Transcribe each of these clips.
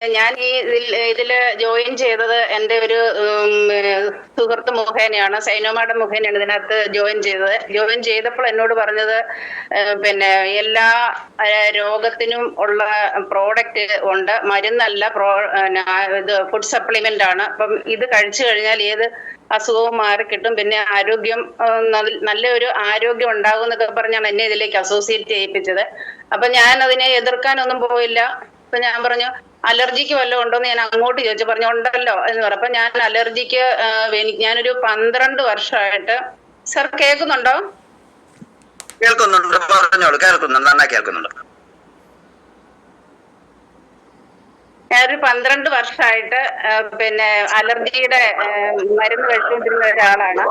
ഞാൻ ഈ ഇതില് ജോയിൻ ചെയ്തത് എൻ്റെ ഒരു സുഹൃത്ത് മുഖേനയാണ്, സൈനോമാഡം മുഖേനയാണ് ഇതിനകത്ത് ജോയിൻ ചെയ്തത്. ജോയിൻ ചെയ്തപ്പോൾ എന്നോട് പറഞ്ഞത് പിന്നെ എല്ലാ രോഗത്തിനും ഉള്ള പ്രോഡക്റ്റ് ഉണ്ട്, മരുന്നല്ല, ഇത് ഫുഡ് സപ്ലിമെന്റ് ആണ്. അപ്പം ഇത് കഴിച്ചു കഴിഞ്ഞാൽ ഏത് അസുഖവും മാറിക്കിട്ടും, പിന്നെ ആരോഗ്യം നല്ലൊരു ആരോഗ്യം ഉണ്ടാകും എന്നൊക്കെ പറഞ്ഞാണ് എന്നെ ഇതിലേക്ക് അസോസിയേറ്റ് ചെയ്യിപ്പിച്ചത്. അപ്പൊ ഞാൻ അതിനെ എതിർക്കാനൊന്നും പോയില്ല. അപ്പൊ ഞാൻ പറഞ്ഞു അലർജിക്ക് വല്ലതും ഉണ്ടോന്ന് ഞാൻ അങ്ങോട്ട് ചോദിച്ചു. പറഞ്ഞു ഉണ്ടല്ലോ എന്ന് പറഞ്ഞു. അപ്പൊ ഞാൻ അലർജിക്ക് ഞാനൊരു 12 വർഷമായിട്ട്. സർ കേൾക്കുന്നുണ്ടോ? കേൾക്കുന്നുണ്ട്, പറഞ്ഞോളൂ. കേൾക്കുന്നുണ്ട്, നന്നായി കേൾക്കുന്നുണ്ട്. ഞാനൊരു 12 വർഷമായിട്ട് പിന്നെ അലർജിയുടെ മരുന്ന് കഴിച്ചുകൊണ്ടിരുന്ന ഒരാളാണ്.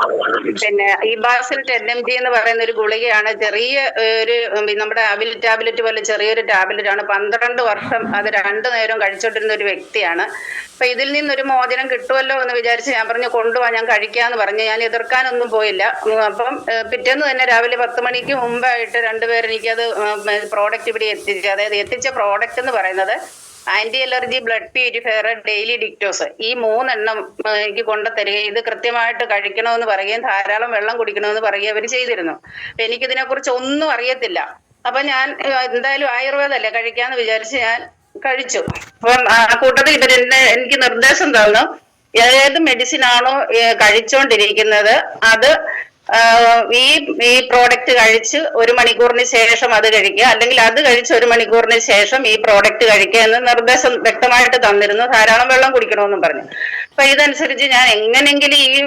പിന്നെ ഇബാസിൽ 10mg എന്ന് പറയുന്ന ഒരു ഗുളികയാണ്, ചെറിയ ഒരു നമ്മുടെ അവിൽ ടാബ്ലറ്റ് പോലെ ചെറിയൊരു ടാബ്ലറ്റ് ആണ്. 12 വർഷം അത് 2 നേരം കഴിച്ചുകൊണ്ടിരുന്ന ഒരു വ്യക്തിയാണ്. അപ്പൊ ഇതിൽ നിന്നൊരു മോചനം കിട്ടുമല്ലോ എന്ന് വിചാരിച്ച് ഞാൻ പറഞ്ഞു കൊണ്ടുപോവാ, ഞാൻ കഴിക്കാന്ന് പറഞ്ഞു. ഞാൻ എതിർക്കാനൊന്നും പോയില്ല. അപ്പം പിറ്റേന്ന് തന്നെ രാവിലെ 10 മണിക്ക് മുമ്പായിട്ട് 2 പേർ എനിക്കത് പ്രോഡക്റ്റ് ഇവിടെ എത്തിച്ചു. അതായത് എത്തിച്ച പ്രോഡക്റ്റ് എന്ന് പറയുന്നത് anti allergy blood purifier, daily detox, ഈ 3 എണ്ണം എനിക്ക് കൊണ്ടുതരികയും ഇത് കൃത്യമായിട്ട് കഴിക്കണമെന്ന് പറയുകയും ധാരാളം വെള്ളം കുടിക്കണമെന്ന് പറയുകയും അവർ ചെയ്തിരുന്നു. അപ്പൊ എനിക്കിതിനെ കുറിച്ച് ഒന്നും അറിയത്തില്ല. അപ്പൊ ഞാൻ എന്തായാലും ആയുർവേദമല്ലേ കഴിക്കാന്ന് വിചാരിച്ച് ഞാൻ കഴിച്ചു. അപ്പം ആ കൂട്ടത്തിൽ എനിക്ക് നിർദ്ദേശം തന്നു, ഏത് മെഡിസിൻ ആണോ കഴിച്ചോണ്ടിരിക്കുന്നത് അത് ഈ പ്രോഡക്റ്റ് കഴിച്ച് 1 മണിക്കൂറിന് ശേഷം അത് കഴിക്കുക, അല്ലെങ്കിൽ അത് കഴിച്ച് 1 മണിക്കൂറിന് ശേഷം ഈ പ്രോഡക്റ്റ് കഴിക്കുക എന്ന് നിർദ്ദേശം വ്യക്തമായിട്ട് തന്നിരുന്നു. ധാരാളം വെള്ളം കുടിക്കണമെന്നും പറഞ്ഞു. അപ്പൊ ഇതനുസരിച്ച് ഞാൻ എങ്ങനെങ്കിലും ഈ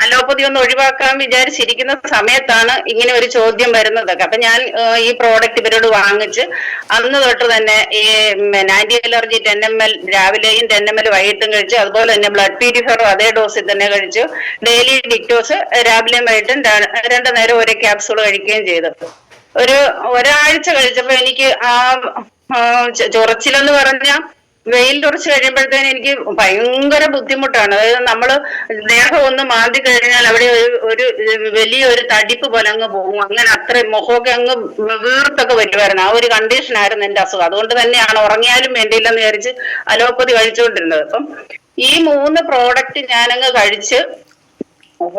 അലോപ്പതി ഒന്ന് ഒഴിവാക്കാൻ വിചാരിച്ചിരിക്കുന്ന സമയത്താണ് ഇങ്ങനെ ഒരു ചോദ്യം വരുന്നതൊക്കെ. അപ്പൊ ഞാൻ ഈ പ്രോഡക്റ്റ് ഇവരോട് വാങ്ങിച്ച് അന്ന് തൊട്ട് തന്നെ ഈ ആന്റി അലർജി 10 ml രാവിലെയും 10 ml വൈകിട്ടും കഴിച്ചു. അതുപോലെ തന്നെ ബ്ലഡ് പ്യൂരിഫയറും അതേ ഡോസിൽ തന്നെ കഴിച്ചു. ഡെയിലി ഡിക്ടോസ് രാവിലെയും വൈകിട്ടും 2 നേരം ഒരേ ക്യാപ്സൂൾ കഴിക്കുകയും ചെയ്തു. ഒരാഴ്ച കഴിച്ചപ്പോ എനിക്ക് ആ ചൊറച്ചിലെന്ന് പറഞ്ഞാൽ വെയിൽ തുറച്ച് കഴിയുമ്പോഴത്തേന് എനിക്ക് ഭയങ്കര ബുദ്ധിമുട്ടാണ്. അതായത് നമ്മള് ദേഹം ഒന്ന് മാന്തി കഴിഞ്ഞാൽ അവിടെ ഒരു വലിയൊരു തടിപ്പ് പോലെ അങ്ങ് പോകും. അങ്ങനെ അത്ര മുഖമൊക്കെ അങ്ങ് വീർത്തൊക്കെ വരുമായിരുന്നു. ആ ഒരു കണ്ടീഷനായിരുന്നു എന്റെ അസുഖം. അതുകൊണ്ട് തന്നെയാണ് ഉറങ്ങിയാലും വേണ്ടിയില്ലെന്ന് വിചാരിച്ച് അലോപ്പതി കഴിച്ചുകൊണ്ടിരുന്നത്. അപ്പം ഈ 3 പ്രോഡക്റ്റ് ഞാനങ്ങ് കഴിച്ച്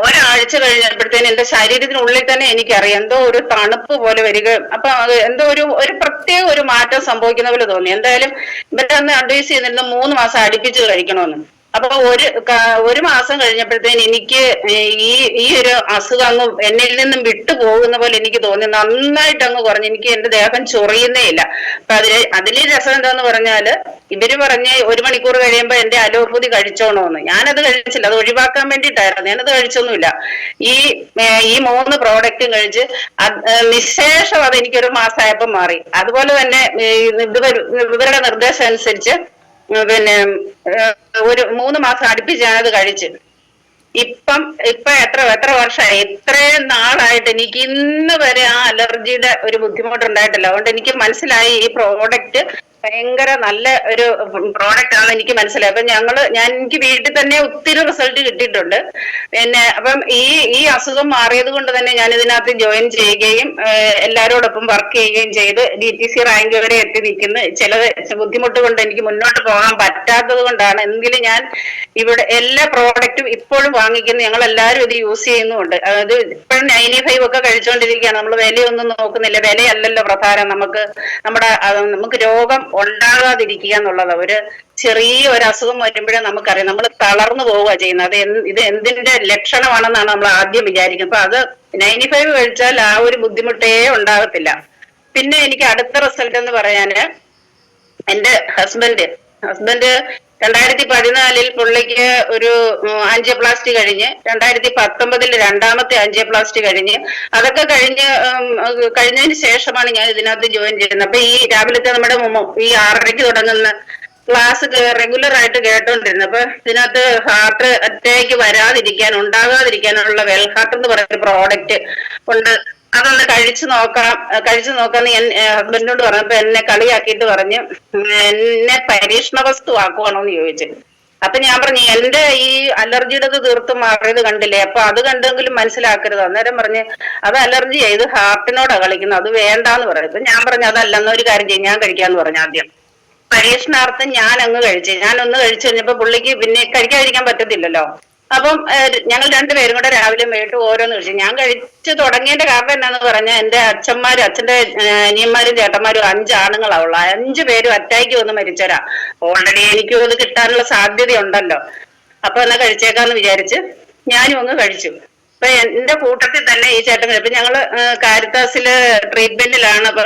ഒരാഴ്ച കഴിഞ്ഞപ്പോഴത്തേന് എന്റെ ശരീരത്തിനുള്ളിൽ തന്നെ എനിക്കറിയാം എന്തോ ഒരു തണുപ്പ് പോലെ വരിക. അപ്പൊ അത് എന്തോ ഒരു പ്രത്യേക ഒരു മാറ്റം സംഭവിക്കുന്ന പോലെ തോന്നി. എന്തായാലും ഇവരെ അന്ന് അഡ്വൈസ് ചെയ്തിരുന്നു 3 മാസം അടുപ്പിച്ച് കഴിക്കണമെന്ന്. അപ്പൊ ഒരു മാസം കഴിഞ്ഞപ്പോഴത്തേന് എനിക്ക് ഈ ഒരു അസുഖം അങ്ങ് എന്നിൽ നിന്നും വിട്ടു പോകുന്ന പോലെ എനിക്ക് തോന്നി. നന്നായിട്ട് അങ്ങ് കുറഞ്ഞു. എനിക്ക് എന്റെ ദേഹം ചൊറിയുന്നേ ഇല്ല. അപ്പൊ അതിലെ രസം എന്താന്ന് പറഞ്ഞാല് ഇവര് പറഞ്ഞ് 1 മണിക്കൂർ കഴിയുമ്പോ എന്റെ അലോപ്പതി കഴിച്ചോണോന്ന്. ഞാനത് കഴിച്ചില്ല, അത് ഒഴിവാക്കാൻ വേണ്ടിയിട്ടായിരുന്നു. ഞാനത് കഴിച്ചൊന്നുമില്ല. ഈ 3 പ്രോഡക്റ്റും കഴിച്ച് നിശേഷം അത് എനിക്കൊരു മാസമായപ്പോ മാറി. അതുപോലെ തന്നെ ഇവരുടെ നിർദ്ദേശം അനുസരിച്ച് പിന്നെ ഒരു 3 മാസം അടുപ്പിച്ച് ഞാനത് കഴിച്ച് ഇപ്പൊ എത്ര വർഷമായി, ഇത്രയും നാളായിട്ട് എനിക്ക് ഇന്ന് വരെ ആ അലർജിയുടെ ഒരു ബുദ്ധിമുട്ടുണ്ടായിട്ടില്ല. അതുകൊണ്ട് എനിക്ക് മനസ്സിലായി ഈ പ്രോഡക്റ്റ് ഭയങ്കര നല്ല ഒരു പ്രോഡക്റ്റ് ആണ് എനിക്ക് മനസ്സിലായി. അപ്പൊ എനിക്ക് വീട്ടിൽ തന്നെ ഒത്തിരി റിസൾട്ട് കിട്ടിയിട്ടുണ്ട്. പിന്നെ അപ്പം ഈ അസുഖം മാറിയത് കൊണ്ട് തന്നെ ഞാൻ ഇതിനകത്ത് ജോയിൻ ചെയ്യുകയും എല്ലാരോടൊപ്പം വർക്ക് ചെയ്യുകയും ചെയ്ത് DTC റാങ്ക് വരെ എത്തി നിൽക്കുന്നു. ചില ബുദ്ധിമുട്ട് കൊണ്ട് എനിക്ക് മുന്നോട്ട് പോകാൻ പറ്റാത്തത് കൊണ്ടാണ്. എങ്കിലും ഞാൻ ഇവിടെ എല്ലാ പ്രോഡക്റ്റും ഇപ്പോഴും വാങ്ങിക്കുന്നു. ഞങ്ങൾ എല്ലാവരും ഇത് യൂസ് ചെയ്യുന്നുണ്ട്. അതായത് ഇപ്പോഴും 95 ഒക്കെ കഴിച്ചുകൊണ്ടിരിക്കുകയാണ്. നമ്മൾ വിലയൊന്നും നോക്കുന്നില്ല. വിലയല്ലല്ലോ പ്രധാനം. നമുക്ക് രോഗം ഉണ്ടാകാതിരിക്കുക എന്നുള്ളത്. ഒരു ചെറിയ ഒരു അസുഖം വരുമ്പോഴേ നമുക്കറിയാം നമ്മൾ തളർന്നു പോവുക ചെയ്യുന്നത്. ഇത് എന്തിന്റെ ലക്ഷണമാണെന്നാണ് നമ്മൾ ആദ്യം വിചാരിക്കുന്നത്. അപ്പൊ അത് 95 കഴിച്ചാൽ ആ ഒരു ബുദ്ധിമുട്ടേ ഉണ്ടാകത്തില്ല. പിന്നെ എനിക്ക് അടുത്ത റിസൾട്ട് എന്ന് പറയാന് എന്റെ ഹസ്ബൻഡ് 2014 പുള്ളിക്ക് ഒരു ആൻജിയോപ്ലാസ്റ്റി കഴിഞ്ഞ് 2019 രണ്ടാമത്തെ ആൻജിയോപ്ലാസ്റ്റി കഴിഞ്ഞ് അതൊക്കെ കഴിഞ്ഞതിന് ശേഷമാണ് ഞാൻ ഇതിനകത്ത് ജോയിൻ ചെയ്യുന്നത്. അപ്പൊ ഈ രാവിലത്തെ നമ്മുടെ ഈ 6:30 തുടങ്ങുന്ന ക്ലാസ് റെഗുലർ ആയിട്ട് കേട്ടോണ്ടിരുന്നു. അപ്പൊ ഇതിനകത്ത് ഹാർട്ട് അറ്റാക്ക് ഉണ്ടാകാതിരിക്കാനുള്ള വെൽഹാർട്ട് എന്ന് പറയുന്ന പ്രോഡക്റ്റ് ഉണ്ട്. അതൊന്ന് കഴിച്ചു നോക്കാന്ന് ഞാൻ ഹസ്ബൻഡിനോട് പറഞ്ഞപ്പോ എന്നെ കളിയാക്കിയിട്ട് പറഞ്ഞു എന്നെ പരീക്ഷണ വസ്തു ആക്കുവാണോന്ന് ചോദിച്ചു. അപ്പൊ ഞാൻ പറഞ്ഞു എന്റെ ഈ അലർജിയുടെ തീർത്തും മാറിയത് കണ്ടില്ലേ, അപ്പൊ അത് കണ്ടെങ്കിലും മനസ്സിലാക്കരുത്. അന്നേരം പറഞ്ഞ് അത് അലർജി ഇത് ഹാർട്ടിനോടാ കളിക്കുന്നത്, അത് വേണ്ടാന്ന് പറയും. അപ്പൊ ഞാൻ പറഞ്ഞു അതല്ലെന്ന ഒരു കാര്യം ചെയ്യും, ഞാൻ കഴിക്കാന്ന് പറഞ്ഞു ആദ്യം. പരീക്ഷണാർത്ഥം ഞാൻ അങ്ങ് കഴിച്ചു. ഞാൻ ഒന്ന് കഴിച്ചു കഴിഞ്ഞപ്പോ പുള്ളിക്ക് പിന്നെ കഴിക്കാതിരിക്കാൻ പറ്റത്തില്ലല്ലോ. അപ്പം ഞങ്ങൾ രണ്ടുപേരും കൂടെ രാവിലെ വൈകിട്ട് ഓരോന്ന് കഴിച്ചു. ഞാൻ കഴിച്ചു തുടങ്ങിയതിന്റെ കാരണം എന്താന്ന് പറഞ്ഞാൽ എന്റെ അച്ഛന്മാരും അച്ഛന്റെ അനിയന്മാരും ചേട്ടന്മാരും 5 ആണുങ്ങളാ ഉള്ള. 5 പേരും അറ്റാക്ക് വന്ന് മരിച്ചവരാ. ഓൾറെഡി എനിക്കും അത് കിട്ടാനുള്ള സാധ്യതയുണ്ടല്ലോ. അപ്പൊ എന്നാ കഴിച്ചേക്കാന്ന് വിചാരിച്ച് ഞാനും അങ്ങ് കഴിച്ചു. അപ്പൊ എന്റെ കൂട്ടത്തിൽ തന്നെ ഈ ചേട്ടൻ ഇപ്പൊ ഞങ്ങള് കാരിത്താസില് ട്രീറ്റ്മെന്റിലാണ്. അപ്പൊ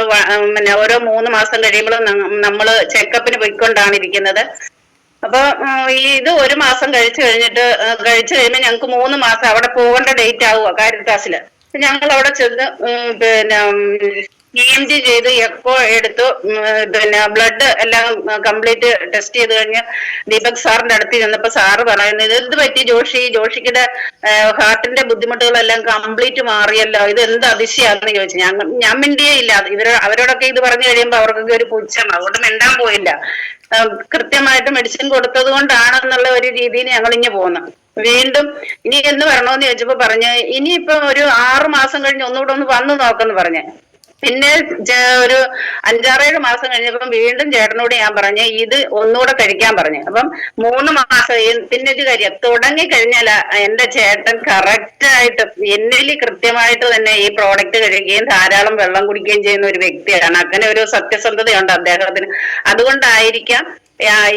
പിന്നെ ഓരോ 3 മാസം കഴിയുമ്പോഴും നമ്മള് ചെക്കപ്പിന് പോയിക്കൊണ്ടാണ് ഇരിക്കുന്നത്. അപ്പൊ ഇത് 1 മാസം കഴിച്ചു കഴിയുമ്പോ ഞങ്ങക്ക് 3 മാസം അവിടെ പോകേണ്ട ഡേറ്റ് ആവുക കാരിത്താസില്. ഞങ്ങൾ അവിടെ ചെന്ന് പിന്നെ EMG ചെയ്ത് എക്കോ എടുത്തു. പിന്നെ ബ്ലഡ് എല്ലാം കംപ്ലീറ്റ് ടെസ്റ്റ് ചെയ്ത് കഴിഞ്ഞ് ദീപക് സാറിന്റെ അടുത്ത് ചെന്നപ്പോ സാറ് പറയുന്നത് എന്ത് പറ്റി ജോഷിക്കിന്റെ ഹാർട്ടിന്റെ ബുദ്ധിമുട്ടുകളെല്ലാം കംപ്ലീറ്റ് മാറിയല്ലോ, ഇത് എന്ത് അതിശയാന്ന് ചോദിച്ചു. ഞാൻ മിണ്ടിയേ ഇല്ല. അവരോടൊക്കെ ഇത് പറഞ്ഞു കഴിയുമ്പോ അവർക്കൊക്കെ ഒരു പുച്ഛം, അതുകൊണ്ട് മിണ്ടാൻ പോയില്ല. കൃത്യമായിട്ട് മെഡിസിൻ കൊടുത്തത് കൊണ്ടാണെന്നുള്ള ഒരു രീതിയിൽ ഞങ്ങൾ ഇങ്ങനെ പോകുന്നു. വീണ്ടും ഇനി എന്ന് വരണോന്ന് ചോദിച്ചപ്പോ പറഞ്ഞ് ഇനിയിപ്പൊ ഒരു 6 മാസം കഴിഞ്ഞ് ഒന്നുകൂടെ ഒന്ന് വന്നു നോക്കെന്ന് പറഞ്ഞ്. പിന്നെ ഒരു 5-6 മാസം കഴിഞ്ഞപ്പം വീണ്ടും ചേട്ടനോട് ഞാൻ പറഞ്ഞ് ഇത് ഒന്നുകൂടെ കഴിക്കാൻ പറഞ്ഞു. അപ്പം 3 മാസം പിന്നെ ഒരു കാര്യം തുടങ്ങി കഴിഞ്ഞാൽ എന്റെ ചേട്ടൻ കറക്റ്റായിട്ട് എന്നിൽ കൃത്യമായിട്ട് തന്നെ ഈ പ്രോഡക്റ്റ് കഴിക്കുകയും ധാരാളം വെള്ളം കുടിക്കുകയും ചെയ്യുന്ന ഒരു വ്യക്തിയാണ്. അങ്ങനെ ഒരു സത്യസന്ധതയുണ്ട് അദ്ദേഹത്തിന്. അതുകൊണ്ടായിരിക്കാം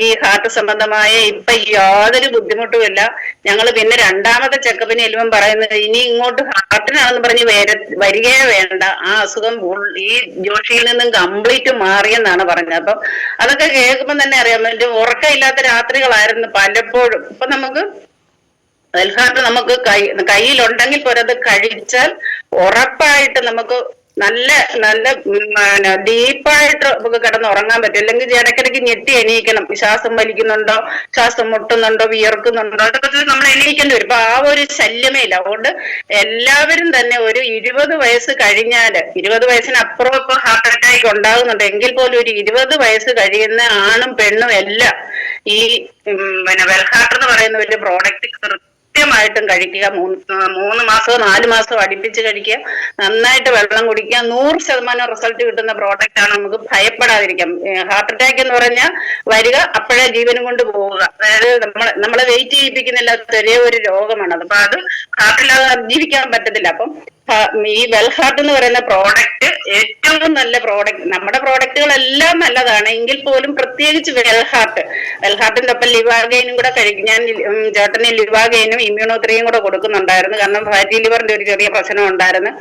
ഈ ഹാർട്ട് സംബന്ധമായ ഇപ്പൊ യാതൊരു ബുദ്ധിമുട്ടുമില്ല. ഞങ്ങൾ പിന്നെ 2ാമത്തെ ചെക്കപ്പിന് ചെല്ലുമ്പം പറയുന്നത് ഇനി ഇങ്ങോട്ട് ഹാർട്ടിനാണെന്ന് പറഞ്ഞ് വരികയേ വേണ്ട, ആ അസുഖം ഈ ജോഷിയിൽ നിന്നും കംപ്ലീറ്റ് മാറിയെന്നാണ് പറഞ്ഞത്. അപ്പം അതൊക്കെ കേൾക്കുമ്പോൾ തന്നെ അറിയാം, എന്റെ ഉറക്കമില്ലാത്ത രാത്രികളായിരുന്നു പലപ്പോഴും. ഇപ്പൊ നമുക്ക് വെൽഹാർട്ട് നമുക്ക് കയ്യിലുണ്ടെങ്കിൽ പോലും അത് കഴിച്ചാൽ ഉറപ്പായിട്ട് നമുക്ക് നല്ല നല്ല ഡീപ്പായിട്ട് നമുക്ക് കിടന്ന് ഉറങ്ങാൻ പറ്റും. അല്ലെങ്കിൽ ഇടയ്ക്കിടയ്ക്ക് ഞെട്ടി എണീക്കണം. ശ്വാസം വലിക്കുന്നുണ്ടോ, ശ്വാസം മുട്ടുന്നുണ്ടോ, വിയർക്കുന്നുണ്ടോ, അതൊക്കെ നമ്മൾ എണീക്കേണ്ടി വരും. ഇപ്പൊ ആ ഒരു ശല്യമേ ഇല്ല. അതുകൊണ്ട് എല്ലാവരും തന്നെ ഒരു 20 വയസ്സ് കഴിഞ്ഞാല്, 20 വയസ്സിനപ്പുറം ഇപ്പൊ ഹാർട്ട് അറ്റാക്ക് ഉണ്ടാകുന്നുണ്ട് എങ്കിൽ പോലും ഒരു 20 വയസ്സ് കഴിയുന്ന ആണും പെണ്ണും എല്ലാം ഈ പിന്നെ വെൽഹാർട്ട് എന്ന് പറയുന്ന ഒരു പ്രോഡക്റ്റ് കൃത്യമായിട്ടും കഴിക്കുക. 3 മാസമോ 4 മാസമോ അടുപ്പിച്ച് കഴിക്കുക. നന്നായിട്ട് വെള്ളം കുടിക്കുക. 100% റിസൾട്ട് കിട്ടുന്ന പ്രോഡക്റ്റ് ആണ്. നമുക്ക് ഭയപ്പെടാതിരിക്കാം. ഹാർട്ട് അറ്റാക്ക് എന്ന് പറഞ്ഞാൽ വരിക, അപ്പോഴേ ജീവനും കൊണ്ട് പോവുക. അതായത് നമ്മളെ വെയിറ്റ് ചെയ്യിപ്പിക്കുന്നില്ലാത്ത ഒരേ ഒരു രോഗമാണ്. അപ്പൊ അത് ഹാർട്ടില്ലാതെ ജീവിക്കാൻ പറ്റത്തില്ല. അപ്പം ഈ വെൽഹാർട്ട് എന്ന് പറയുന്ന പ്രോഡക്റ്റ് ഏറ്റവും നല്ല പ്രോഡക്റ്റ്. നമ്മുടെ പ്രോഡക്റ്റുകളെല്ലാം നല്ലതാണ് എങ്കിൽ പോലും പ്രത്യേകിച്ച് വെൽഹാർട്ടിന്റെ ഒപ്പം ലിവാഗൈനും കൂടെ കഴിക്കും. ഞാൻ ചേട്ടന് ലിവാഗൈനും ഇമ്മ്യൂണോ3യും കൂടെ കൊടുക്കുന്നുണ്ടായിരുന്നു. കാരണം ഫാറ്റി ലിവറിന്റെ ഒരു ചെറിയ പ്രശ്നം ഉണ്ടായിരുന്നു.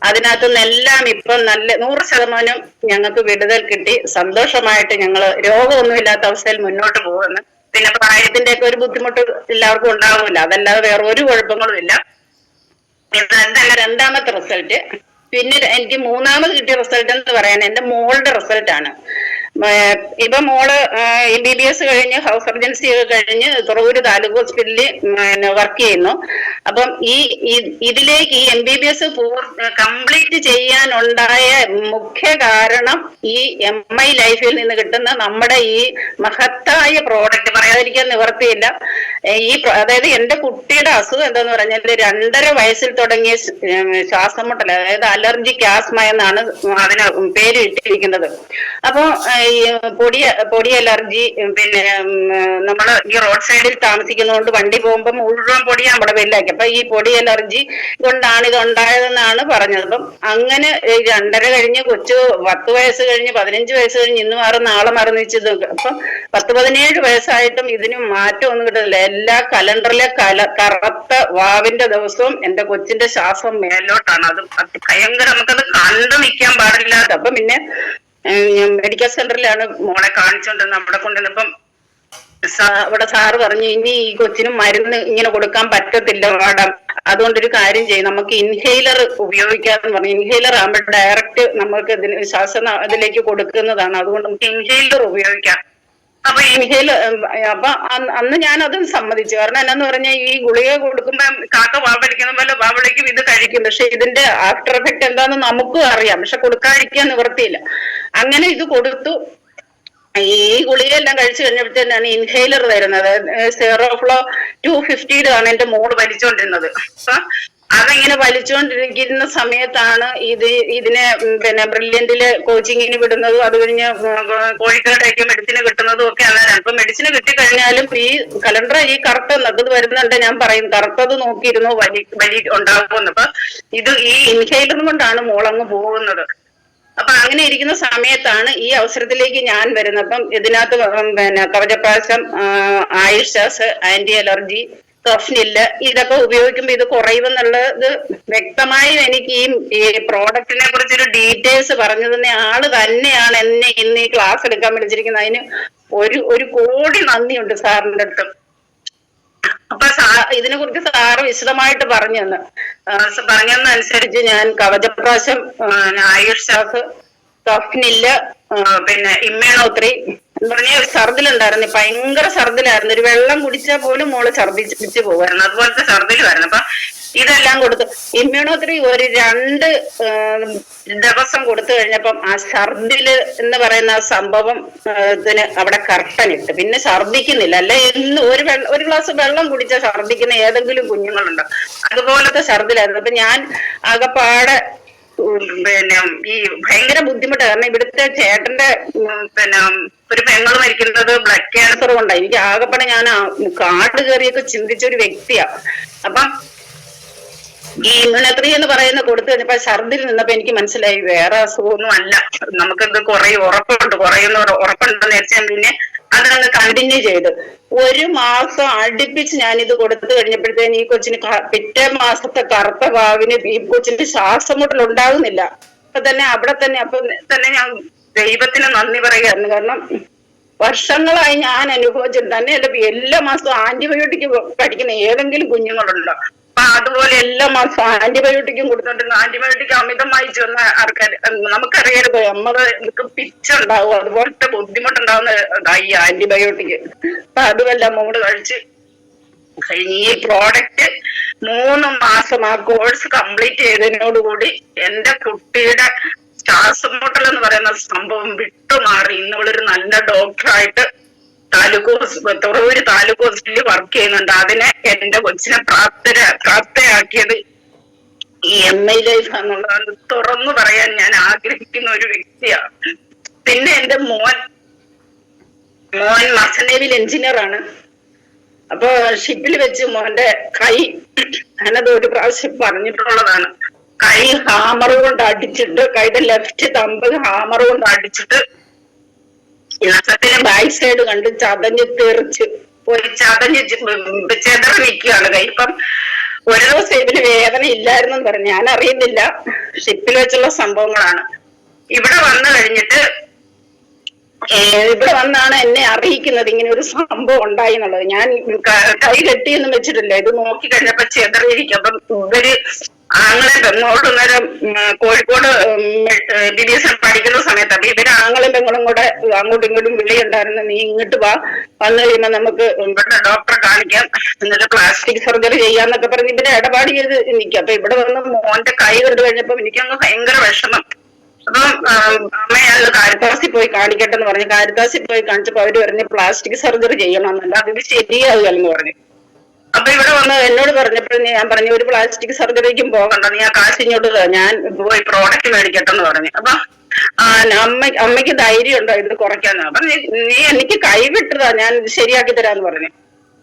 അതിനകത്ത് നിന്നെല്ലാം ഇപ്പം നല്ല 100% ഞങ്ങൾക്ക് വിടുതൽ കിട്ടി. സന്തോഷമായിട്ട് ഞങ്ങള് രോഗമൊന്നുമില്ലാത്ത അവസ്ഥയിൽ മുന്നോട്ട് പോകുന്നു. പിന്നെ പ്രായത്തിന്റെ ഒക്കെ ഒരു ബുദ്ധിമുട്ട് എല്ലാവർക്കും ഉണ്ടാവില്ല. അതല്ലാതെ വേറെ ഒരു കുഴപ്പങ്ങളും ഇല്ല. ഇതല്ല 2ാമത്തെ റിസൾട്ട്. പിന്നെ എനിക്ക് 3ാമത് കിട്ടിയ റിസൾട്ട് എന്ന് പറയാൻ എന്റെ മോളുടെ റിസൾട്ടാണ്. ഇപ്പൊ മോള് MBBS കഴിഞ്ഞ് ഹൗസ് സർജൻസി ഒക്കെ കഴിഞ്ഞ് തുറവൂര് താലൂക്ക് ഹോസ്പിറ്റലിൽ വർക്ക് ചെയ്യുന്നു. അപ്പം ഇതിലേക്ക് ഈ MBBS കംപ്ലീറ്റ് ചെയ്യാനുണ്ടായ മുഖ്യ കാരണം ഈ MI ലൈഫിൽ നിന്ന് കിട്ടുന്ന നമ്മുടെ ഈ മഹത്തായ പ്രോഡക്റ്റ് പറയാതിരിക്കാൻ നിവർത്തിയില്ല. അതായത് എന്റെ കുട്ടിയുടെ അസുഖം എന്താന്ന് പറഞ്ഞാൽ 2.5 വയസ്സിൽ തുടങ്ങിയ ശ്വാസം മുട്ടൽ, അതായത് അലർജിക് ആസ്മ എന്നാണ് അതിന് പേര് ഇട്ടിരിക്കുന്നത്. അപ്പൊ ഈ പൊടി അലർജി, പിന്നെ നമ്മള് ഈ റോഡ് സൈഡിൽ താമസിക്കുന്നതുകൊണ്ട് വണ്ടി പോകുമ്പോൾ മുഴുവൻ പൊടി നമ്മുടെ വെല്ലാക്കി. അപ്പൊ ഈ പൊടി അലർജി കൊണ്ടാണ് ഇത് ഉണ്ടായതെന്നാണ് പറഞ്ഞത്. അപ്പം അങ്ങനെ 2.5 കഴിഞ്ഞ് കൊച്ചു 10 വയസ്സ് കഴിഞ്ഞ് 15 വയസ്സ് കഴിഞ്ഞ് ഇന്ന് മാറും നാളെ മാറുന്ന വെച്ചത്. അപ്പം 10-17 വയസ്സായിട്ടും ഇതിന് മാറ്റം ഒന്നും കിട്ടുന്നില്ല. എല്ലാ കലണ്ടറിലെ കറുത്ത വാവിന്റെ ദിവസവും എന്റെ കൊച്ചിന്റെ ശ്വാസം മേലോട്ടാണ്. അത് ഭയങ്കര, നമുക്കത് കണ്ടു നിൽക്കാൻ പാടില്ലാത്ത. അപ്പൊ പിന്നെ മെഡിക്കൽ സെന്ററിലാണ് മോളെ കാണിച്ചോണ്ടിരുന്നത്. അവിടെ കൊണ്ടുവന്നപ്പം അവിടെ സാറ് പറഞ്ഞു ഇനി ഈ കൊച്ചിനും മരുന്ന് ഇങ്ങനെ കൊടുക്കാൻ പറ്റത്തില്ല മാഡം, അതുകൊണ്ടൊരു കാര്യം ചെയ്യും, നമുക്ക് ഇൻഹെയിലർ ഉപയോഗിക്കാന്ന് പറഞ്ഞു. ഇൻഹെയിലർ ആകുമ്പോൾ ഡയറക്റ്റ് നമുക്ക് ശ്വാസം ഇതിലേക്ക് കൊടുക്കുന്നതാണ്. അതുകൊണ്ട് നമുക്ക് ഇൻഹെയിലർ ഉപയോഗിക്കാം. അപ്പൊ അപ്പൊ അന്ന് ഞാൻ അതും സമ്മതിച്ചു. കാരണം എന്നാന്ന് പറഞ്ഞാൽ ഈ ഗുളിക കൊടുക്കുമ്പോ കാക്ക വാവളിക്കുന്ന പോലെ വാവളിക്കും ഇത് കഴിക്കും. പക്ഷെ ഇതിന്റെ ആഫ്റ്റർ എഫക്ട് എന്താന്ന് നമുക്കും അറിയാം. പക്ഷെ കൊടുക്കാതിരിക്കാൻ നിവൃത്തിയില്ല. അങ്ങനെ ഇത് കൊടുത്തു. ഈ ഗുളികയെല്ലാം കഴിച്ചു കഴിഞ്ഞപ്പോഴത്തേനാണ് ഇൻഹെയിലർ തരുന്നത്. സെറോഫ്ലോ 250 ആണ് എന്റെ മോള് വലിച്ചോണ്ടിരുന്നത്. അപ്പൊ അതിങ്ങനെ വലിച്ചുകൊണ്ടിരിക്കുന്ന സമയത്താണ് ഇതിനെ പിന്നെ ബ്രില്യന്റില് കോച്ചിങ്ങിന് വിടുന്നതും അത് കഴിഞ്ഞ് കോഴിക്കോട്ടേക്ക് മെഡിസിന് കിട്ടുന്നതും ഒക്കെ അങ്ങനെ. അപ്പൊ മെഡിസിന് കിട്ടിക്കഴിഞ്ഞാലും ഈ കലണ്ടർ ഈ കറുത്ത നഗത് വരുന്നുണ്ട്, ഞാൻ പറയും കറുത്തത് നോക്കിയിരുന്നു വലി ഉണ്ടാകുമെന്ന്. അപ്പൊ ഇത് ഈ ഇൻഹൈലർ കൊണ്ടാണ് മോളങ്ങ് പോകുന്നത്. അപ്പൊ അങ്ങനെ ഇരിക്കുന്ന സമയത്താണ് ഈ അവസരത്തിലേക്ക് ഞാൻ വരുന്നത്. അപ്പം ഇതിനകത്ത് പിന്നെ കവചപ്രാശം, ആയുഷാസ്, ആന്റി അലർജി, കഫ്നില്ല, ഇതൊക്കെ ഉപയോഗിക്കുമ്പോൾ ഇത് കുറയുമെന്നുള്ളത് വ്യക്തമായും എനിക്ക് ഈ പ്രോഡക്റ്റിനെ കുറിച്ചൊരു ഡീറ്റെയിൽസ് പറഞ്ഞു തന്നെ ആള് തന്നെയാണ് എന്നെ ഇന്ന് ഈ ക്ലാസ് എടുക്കാൻ വിളിച്ചിരിക്കുന്നത്. അതിന് ഒരു കോടി നന്ദിയുണ്ട് സാറിന്റെ അടുത്ത്. അപ്പൊ ഇതിനെ കുറിച്ച് സാറ് വിശദമായിട്ട് പറഞ്ഞതനുസരിച്ച് ഞാൻ കവചപ്രാശം, ആയുഷാസ്, കഫ്നില്ല, പിന്നെ ഇമ്മ്യൂണോ3 എന്ന് പറഞ്ഞ ഒരു ഛർദിലുണ്ടായിരുന്നു, ഭയങ്കര ഛർദിലായിരുന്നു. ഒരു വെള്ളം കുടിച്ചാൽ പോലും മോള് ഛർദിച്ച് പോകുമായിരുന്നു, അതുപോലത്തെ ഛർദിലുമായിരുന്നു. അപ്പൊ ഇതെല്ലാം കൊടുത്തു. ഇമ്മ്യൂണോ3 ഒരു 2 ദിവസം കൊടുത്തു കഴിഞ്ഞപ്പം ആ ഛർദില് എന്ന് പറയുന്ന ആ സംഭവം ഇതിന് അവിടെ കർട്ടനിട്ട് പിന്നെ ഛർദിക്കുന്നില്ല. അല്ലെ എന്ന് ഒരു ഗ്ലാസ് വെള്ളം കുടിച്ചാൽ ഛർദിക്കുന്ന ഏതെങ്കിലും കുഞ്ഞുങ്ങളുണ്ടോ? അതുപോലത്തെ ഛർദിലായിരുന്നു. അപ്പൊ ഞാൻ ആകെപ്പാടെ പിന്നെ ഈ ഭയങ്കര ബുദ്ധിമുട്ട്. കാരണം ഇവിടുത്തെ ചേട്ടന്റെ പിന്നെ ഒരു പെങ്ങൾ മരിക്കുന്നത് ബ്ലഡ് ക്യാൻസർ കൊണ്ടാണ്. എനിക്ക് ആകെപ്പാടെ ഞാൻ കാട് കയറിയൊക്കെ ചിന്തിച്ച ഒരു വ്യക്തിയാ. അപ്പം ഈ ഇമ്മ്യൂണോ3 എന്ന് പറയുന്ന കൊടുത്തു കഴിഞ്ഞപ്പോ ഛർദിൽ നിന്നപ്പോ എനിക്ക് മനസ്സിലായി വേറെ അസുഖമൊന്നും അല്ല, നമുക്കിത് കുറയുന്ന ഉറപ്പുണ്ടെന്ന് വെച്ചാൽ പിന്നെ അതങ്ങ് കണ്ടിന്യൂ ചെയ്ത് 1 മാസം അടുപ്പിച്ച് ഞാനിത് കൊടുത്തു കഴിഞ്ഞപ്പോഴത്തേന് ഈ കൊച്ചിന് പിറ്റേ മാസത്തെ കറുത്ത ഭാവിന് ഈ കൊച്ചിന് ശ്വാസം മുട്ടൽ ഉണ്ടാകുന്നില്ല. അപ്പൊ തന്നെ അവിടെ തന്നെ അപ്പൊ തന്നെ ഞാൻ ദൈവത്തിന് നന്ദി പറയുകയായിരുന്നു. കാരണം വർഷങ്ങളായി ഞാൻ അനുഭവിച്ചിട്ടുണ്ട്. തന്നെയല്ല എല്ലാ മാസവും ആന്റിബയോട്ടിക് കഴിക്കുന്ന ഏതെങ്കിലും കുഞ്ഞുങ്ങളുണ്ടോ? അപ്പൊ അതുപോലെ എല്ലാ മാസവും ആന്റിബയോട്ടിക്കും കൊടുത്തോണ്ടിരുന്ന ആന്റിബയോട്ടിക് അമിതമായി ചെന്ന ആൾക്കാർ നമുക്കറിയരുത്, നമുക്ക് പിച്ചുണ്ടാവും, അതുപോലത്തെ ബുദ്ധിമുട്ടുണ്ടാവുന്ന ഈ ആന്റിബയോട്ടിക്. അപ്പൊ അതുമല്ല മോള് കഴിച്ച് കഴിഞ്ഞ ഈ പ്രോഡക്റ്റ് 3 മാസം ആ കോഴ്സ് കംപ്ലീറ്റ് ചെയ്തതിനോടുകൂടി എന്റെ കുട്ടിയുടെ ശ്വാസം മുട്ടൽ എന്ന് പറയുന്ന സംഭവം വിട്ടുമാറി. ഇന്നുള്ളൊരു നല്ല ഡോക്ടറായിട്ട് തുറവൂര് താലൂക്ക് ഹോസ്പിറ്റലിൽ വർക്ക് ചെയ്യുന്നുണ്ട്. അതിനെ എന്റെ കൊച്ചിനെ പ്രാപ്തയാക്കിയത് ഈ MI ലൈഫ് എന്നുള്ളതാണ് തുറന്നു പറയാൻ ഞാൻ ആഗ്രഹിക്കുന്ന ഒരു വ്യക്തിയാണ്. പിന്നെ എന്റെ മോൻ മർച്ചന്റ് നേവിയിൽ എഞ്ചിനീയർ ആണ്. അപ്പൊ ഷിപ്പിൽ വെച്ച് മോന്റെ കൈ, ഞാനത് ഒരു പ്രാവശ്യം പറഞ്ഞിട്ടുള്ളതാണ്, കൈ ഹാമർ കൊണ്ട് അടിച്ചിട്ട്, കൈയുടെ ലെഫ്റ്റ് തമ്പ് ഹാമർ കൊണ്ട് അടിച്ചിട്ട് നഖത്തിന്റെ ബാക്ക് സൈഡ് കണ്ട് ചതഞ്ഞ് തെറിച്ച് ചെതറി നിൽക്കുകയാണ് കൈ. ഇപ്പം ഒരു ദിവസം ഇതിന് വേദന ഇല്ലായിരുന്നു പറഞ്ഞു. ഞാൻ അറിയുന്നില്ല, ഷിപ്പിൽ വെച്ചുള്ള സംഭവങ്ങളാണ്. ഇവിടെ വന്നു കഴിഞ്ഞിട്ട് ഇവിടെ വന്നാണ് എന്നെ അറിയിക്കുന്നത് ഇങ്ങനെ ഒരു സംഭവം ഉണ്ടായി എന്നുള്ളത്. ഞാൻ കൈ കെട്ടിയൊന്നും വെച്ചിട്ടില്ല. ഇത് നോക്കി കഴിഞ്ഞപ്പോ ചെതറിയിരിക്കും. അപ്പം ഇവര് ആങ്ങളെ പെങ്ങളോട് നേരം കോഴിക്കോട് BBS പഠിക്കുന്ന സമയത്ത് അപ്പൊ ഇവര് ആങ്ങളും പെങ്ങളും കൂടെ അങ്ങോട്ടും ഇങ്ങോട്ടും വിളിയുണ്ടായിരുന്നു, നീ ഇങ്ങോട്ട് വന്നു കഴിയുമ്പോ നമുക്ക് ഇവിടെ ഡോക്ടറെ കാണിക്കാം, എന്നിട്ട് പ്ലാസ്റ്റിക് സർജറി ചെയ്യാന്നൊക്കെ പറഞ്ഞ് ഇവര് ഇടപാട് ചെയ്ത് നിൽക്കും. അപ്പൊ ഇവിടെ വന്ന് മോന്റെ കൈ കണ്ടു കഴിഞ്ഞപ്പോ എനിക്കങ്ങ് ഭയങ്കര വിഷമം. അപ്പം അമ്മയാൾ കാരിത്താസിൽ പോയി കാണിക്കട്ടെ എന്ന് പറഞ്ഞു. കാരിത്താസിൽ പോയി കാണിച്ചപ്പോ അവര് പറഞ്ഞ് പ്ലാസ്റ്റിക് സർജറി ചെയ്യണമെന്നല്ല, അതിന് ശരിയാവുകയെന്ന് പറഞ്ഞു. അപ്പൊ ഇവിടെ വന്ന് എന്നോട് പറഞ്ഞപ്പോൾ ഞാൻ പറഞ്ഞു ഒരു പ്ലാസ്റ്റിക് സർജറിക്കും പോകണ്ട, നീ ആ കാശ് ഇങ്ങോട്ട് ഞാൻ പോയി പ്രോഡക്റ്റ് മേടിക്കട്ടെ എന്ന് പറഞ്ഞു. അപ്പൊ അമ്മയ്ക്ക് ധൈര്യം ഉണ്ടോ ഇത് കുറയ്ക്കാന്ന്? അപ്പൊ നീ എനിക്ക് കൈവിട്ടതാ, ഞാൻ ശരിയാക്കി തരാന്ന് പറഞ്ഞു.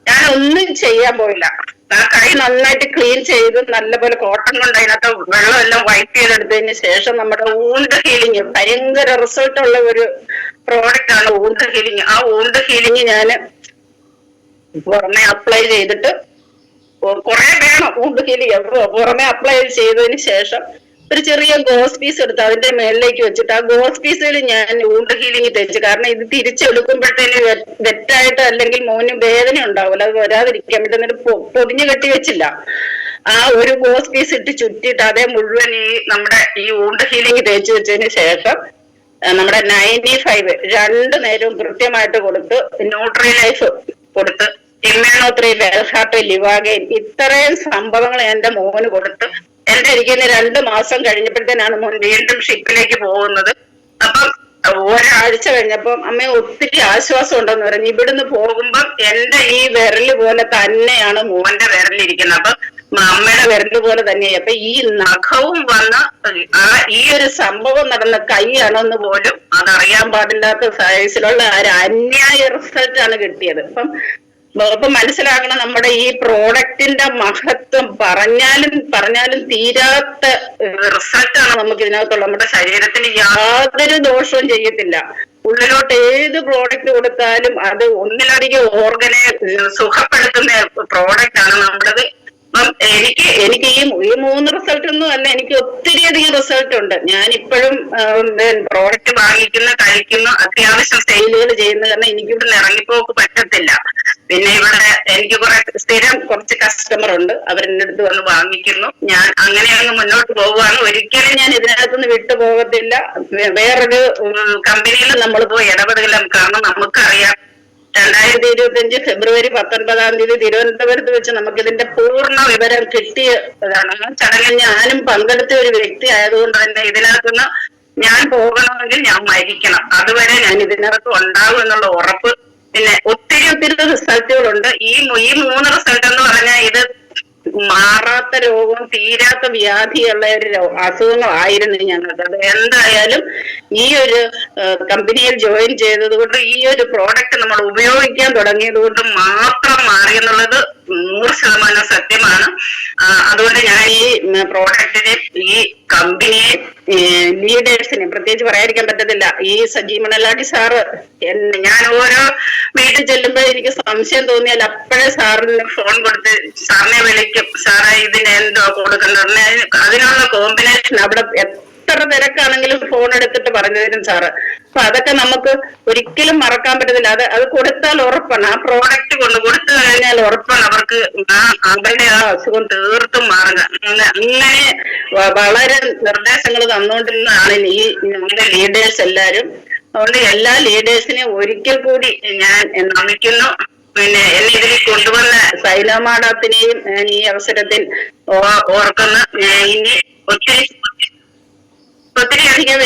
ഞാൻ ഒന്നും ചെയ്യാൻ പോയില്ല. ആ കൈ നന്നായിട്ട് ക്ലീൻ ചെയ്ത് നല്ലപോലെ കോട്ടൺ കൊണ്ട് അതിനകത്ത് വെള്ളമെല്ലാം വൈപ്പ് ചെയ്തെടുത്തതിന് ശേഷം നമ്മുടെ വൂണ്ട് ഹീലിംഗ്, ഭയങ്കര റിസൾട്ട് ഉള്ള ഒരു പ്രോഡക്റ്റ് ആണ് വൂണ്ട് ഹീലിംഗ്. ആ വൂണ്ട് ഹീലിംഗ് ഞാന് പുറമെ അപ്ലൈ ചെയ്തിട്ട് കുറെ വേണം വൂണ്ട് ഹീലിംഗ്. പുറമെ അപ്ലൈ ചെയ്തതിന് ശേഷം ഒരു ചെറിയ ഗോസ് പീസ് എടുത്ത് അതിന്റെ മേളിലേക്ക് വെച്ചിട്ട് ആ ഗോസ് പീസിൽ ഞാൻ വൂണ്ട് ഹീലിംഗ് തേച്ചു. കാരണം ഇത് തിരിച്ചെടുക്കുമ്പോഴത്തേന് വെറ്റായിട്ട് അല്ലെങ്കിൽ മോന് വേദന ഉണ്ടാവില്ല, അത് വരാതിരിക്കാൻ വേണ്ടി എന്നിട്ട് പൊതിഞ്ഞു കെട്ടി വെച്ചില്ല. ആ ഒരു ഗോസ് പീസ് ഇട്ട് ചുറ്റിയിട്ട് അതേ മുഴുവൻ നമ്മുടെ ഈ വൂണ്ട് ഹീലിംഗ് തേച്ച് വെച്ചതിന് ശേഷം നമ്മുടെ 95 2 നേരവും കൃത്യമായിട്ട് കൊടുത്ത്, ന്യൂട്രി ലൈഫ് കൊടുത്ത്, ഇമ്മ്യൂണോ3, വെൽഹാർട്ട്, ലിവാഗൈൻ, ഇത്രയും സംഭവങ്ങൾ എന്റെ മോന് കൊടുത്ത് എന്റെ ഇരിക്കുന്ന 2 മാസം കഴിഞ്ഞപ്പോഴത്തേനാണ് മോൻ വീണ്ടും ഷിപ്പിലേക്ക് പോകുന്നത്. അപ്പം ഒരാഴ്ച കഴിഞ്ഞപ്പം അമ്മ ഒത്തിരി ആശ്വാസം ഉണ്ടെന്ന് പറഞ്ഞു. ഇവിടുന്ന് പോകുമ്പം എന്റെ ഈ വിരല് പോലെ തന്നെയാണ് മോന്റെ വിരലിരിക്കുന്നത്. അപ്പൊ അമ്മയുടെ വിരല് പോലെ തന്നെയായി. അപ്പൊ ഈ നഖവും വന്ന ഈ ഒരു സംഭവം നടന്ന കൈയാണെന്ന് പോലും അതറിയാൻ പാടില്ലാത്ത സൈസിലുള്ള ഒരു അന്യായ റിസൾട്ടാണ് കിട്ടിയത്. അപ്പൊ മനസ്സിലാക്കണം, നമ്മുടെ ഈ പ്രോഡക്റ്റിന്റെ മഹത്വം പറഞ്ഞാലും തീരാത്ത റിസൾട്ടാണ് നമുക്ക് ഇതിനകത്തുള്ള. നമ്മുടെ ശരീരത്തിന് യാതൊരു ദോഷവും ചെയ്യത്തില്ല. ഉള്ളിലോട്ട് ഏത് പ്രോഡക്റ്റ് കൊടുത്താലും അത് ഒന്നിലധികം ഓർഗനെ സുഖപ്പെടുത്തുന്ന പ്രോഡക്റ്റ് ആണ് നമ്മുടേത്. അപ്പം എനിക്ക് ഈ 3 റിസൾട്ട് ഒന്നും അല്ല, എനിക്ക് ഒത്തിരി അധികം റിസൾട്ട് ഉണ്ട്. ഞാൻ ഇപ്പോഴും പ്രോഡക്റ്റ് വാങ്ങിക്കുന്നു, കഴിക്കുന്നു, അത്യാവശ്യം സെയിലുകൾ ചെയ്യുന്നു. കാരണം എനിക്കിവിടെ ഇറങ്ങിപ്പോക്ക് പറ്റത്തില്ല. പിന്നെ ഇവിടെ എനിക്ക് സ്ഥിരം കുറച്ച് കസ്റ്റമർ ഉണ്ട്, അവരെന്റെ അടുത്ത് വന്ന് വാങ്ങിക്കുന്നു. ഞാൻ അങ്ങനെ അങ്ങ് മുന്നോട്ട് പോവുകയാണ്. ഒരിക്കലും ഞാൻ ഇതിനകത്തുനിന്ന് വിട്ടുപോകത്തില്ല. വേറൊരു കമ്പനിയിൽ നമ്മൾ പോയി ഇടപെടില്ല. കാരണം നമുക്കറിയാം 2025 ഫെബ്രുവരി 19 തിരുവനന്തപുരത്ത് വെച്ച് നമുക്കിതിന്റെ പൂർണ്ണ വിവരം കിട്ടിയതാണ്. ആ ചടങ്ങിൽ ഞാനും പങ്കെടുത്ത ഒരു വ്യക്തി ആയതുകൊണ്ട് തന്നെ ഇതിനകത്തുനിന്ന് ഞാൻ പോകണമെങ്കിൽ ഞാൻ മരിക്കണം. അതുവരെ ഞാൻ ഇതിനകത്ത് ഉണ്ടാവും എന്നുള്ള ഉറപ്പ്. പിന്നെ ഒത്തിരി റിസൾട്ടുകളുണ്ട്. ഈ 3 റിസൾട്ട് എന്ന് പറഞ്ഞാൽ ഇത് മാറാത്ത രോഗവും തീരാത്ത വ്യാധിയുള്ള ഒരു അസുഖങ്ങളായിരുന്നു ഞങ്ങൾക്ക്. അത് എന്തായാലും ഈ ഒരു കമ്പനിയിൽ ജോയിൻ ചെയ്തത് കൊണ്ട്, ഈ ഒരു പ്രോഡക്റ്റ് നമ്മൾ ഉപയോഗിക്കാൻ തുടങ്ങിയത് കൊണ്ട് മാത്രം മാറി എന്നുള്ളത് 100% സത്യമാണ്. അതുകൊണ്ട് ഞാൻ ഈ പ്രോഡക്റ്റിനെ, ഈ കമ്പനിയെ, ലീഡേഴ്സിനെ പ്രത്യേകിച്ച് പറയാതിരിക്കാൻ പറ്റത്തില്ല. ഈ സജി മണലാടി സാറ്, ഞാൻ ഓരോ വീട്ടിൽ ചെല്ലുമ്പോൾ എനിക്ക് സംശയം തോന്നിയാൽ അപ്പോഴേ സാറിന് ഫോൺ കൊടുത്ത് സാറിനെ വിളിക്കും. സാറേ ഇതിന് എന്തോ കൊടുക്കുന്നത്, അതിനുള്ള കോമ്പിനേഷൻ അവിടെ എത്ര തിരക്കാണെങ്കിലും ഫോൺ എടുത്തിട്ട് പറഞ്ഞു തരും സാറ്. അപ്പൊ അതൊക്കെ നമുക്ക് ഒരിക്കലും മറക്കാൻ പറ്റത്തില്ല. അത് കൊടുത്താൽ ഉറപ്പാണ്, ആ പ്രോഡക്റ്റ് കൊടുത്തു കഴിഞ്ഞാൽ ഉറപ്പാണ് അവർക്ക് അവരുടെ ആ അസുഖം തീർത്തും മാറുക. അങ്ങനെ വളരെ നിർദ്ദേശങ്ങൾ തന്നുകൊണ്ടിരുന്നതാണ് ഈ ഞങ്ങളുടെ ലീഡേഴ്സ് എല്ലാവരും. അതുകൊണ്ട് എല്ലാ ലീഡേഴ്സിനെയും ഒരിക്കൽ കൂടി ഞാൻ നമിക്കുന്നു. പിന്നെ എന്നെ ഇതിൽ കൊണ്ടുവന്ന സൈന മാഡത്തിനെയും ഞാൻ ഈ അവസരത്തിൽ ഓർക്കുന്നു. ഇനി ഒത്തിരി അധികം